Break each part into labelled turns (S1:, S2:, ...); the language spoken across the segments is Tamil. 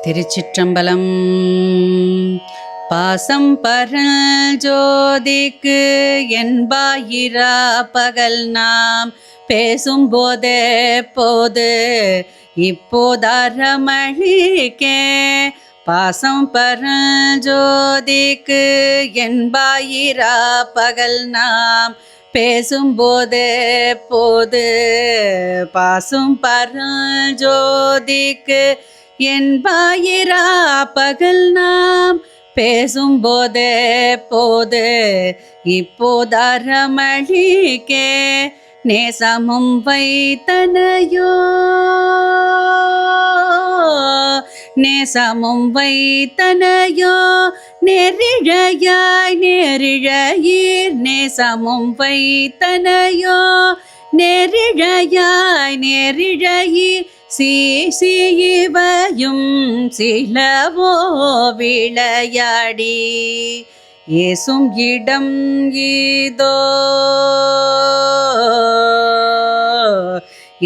S1: திருச்சிற்றம்பலம். பாசம் பரல் ஜோதிக்கு என்பாயிரா பகல் நாம் பேசும் போதே போது இப்போதரமழிக்கே. பாசம் பரல் ஜோதிக்கு என்பாயிரா பகல் நாம் பேசும் போதே போது பாசும் பரல் ஜோதிக்கு என்பாயிரா பகல் நாம் பேசும் போதே போது இப்போதரமழிக்கே. நேசமும் வைத்தனையோ நேசமும் வைத்தனையோ நெறிழையாய் நெறிழையீர். நேசமும் வைத்தனையோ நெறிழையாய் நெறிழையீர். சீசியையும் சிலவோ விளையாடி ஏசும் இடம் இதோ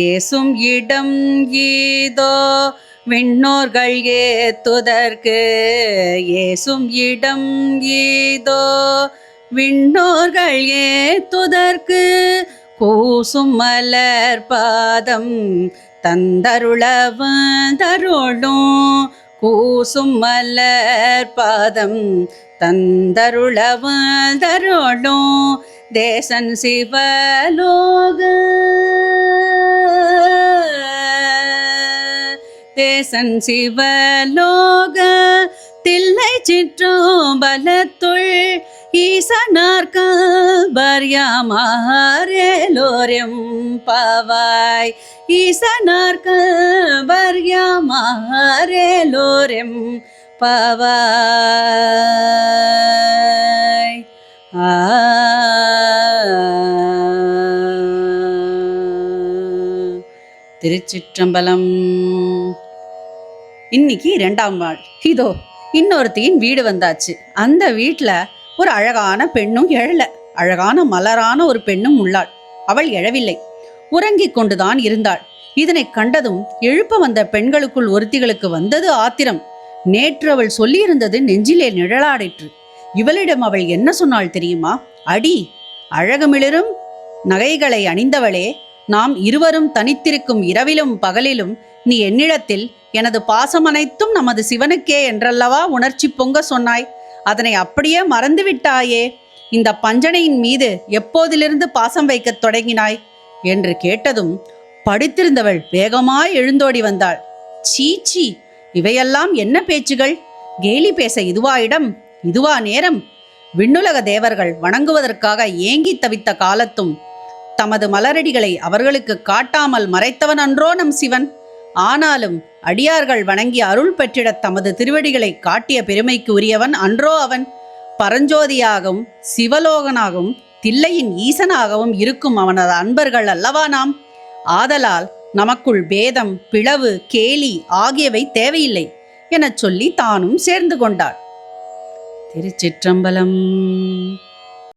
S1: ஏசும் இடம் இதோ விண்ணோர்கள் ஏத்துதற்கு. ஏசும் இடம் இதோ விண்ணோர்கள் ஏத்துதற்கு. கூசும் மலர் பாதம் தந்தருளவந்தருளும். கூசும் மலர் பாதம் தந்தருளவந்தருளும். தேசன் சிவலோக தேசன் சிவலோக தில்லை சிற்றம்பலத்துள் ஈசனார்கால் பர்யாமாரேலோரெம் பாவாய். ஈசனார்கால் பர்யாமாரேலோரெம் பாவாய். திருச்சிற்றம்பலம். இன்னைக்கு 2ஆம் நாள். இதோ இன்னொருத்தியின் வீடு வந்தாச்சு. அந்த வீட்டில் ஒரு அழகான பெண்ணும் எழல, அழகான மலரான ஒரு பெண்ணும் உள்ளாள். அவள் எழவில்லை, உறங்கிக் கொண்டுதான் இருந்தாள். இதனை கண்டதும் எழுப்ப வந்த பெண்களுக்குள் ஒருத்திகளுக்கு வந்தது ஆத்திரம். நேற்று அவள் சொல்லியிருந்தது நெஞ்சிலே நிழலாடிற்று. இவளிடம் அவள் என்ன சொன்னாள் தெரியுமா? அடி அழகுமிளிரும் நகைகளை அணிந்தவளே, நாம் இருவரும் தனித்திருக்கும் இரவிலும் பகலிலும் நீ என்னிடத்தில் எனது பாசம் அனைத்தும் நமது சிவனுக்கே என்றல்லவா உணர்ச்சி பொங்க சொன்னாய். அதனை அப்படியே மறந்துவிட்டாயே. இந்த பஞ்சனையின் மீது எப்போதிலிருந்து பாசம் வைக்கத் தொடங்கினாய் என்று கேட்டதும் படித்திருந்தவள் வேகமாய் எழுந்தோடி வந்தாள். சீச்சி, இவையெல்லாம் என்ன பேச்சுகள்? கேலி பேச இதுவா இடம், இதுவா நேரம்? விண்ணுலக தேவர்கள் வணங்குவதற்காக ஏங்கி தவித்த காலத்தும் தமது மலரடிகளை அவர்களுக்கு காட்டாமல் மறைத்தவன் அன்றோ நம் சிவன். ஆனாலும் அடியார்கள் வணங்கி அருள் பெற்றிட தமது திருவடிகளை காட்டிய பெருமைக்கு உரியவன் அன்றோ அவன். பரஞ்சோதியாகவும் சிவலோகனாகவும் தில்லையின் ஈசனாகவும் இருக்கும் அவனது அன்பர்கள் அல்லவா நாம். ஆதலால் நமக்குள் பேதம், பிளவு, கேலி ஆகியவை தேவையில்லை எனச் சொல்லி தானும் சேர்ந்து கொண்டாள். திருச்சிற்றம்பலம்.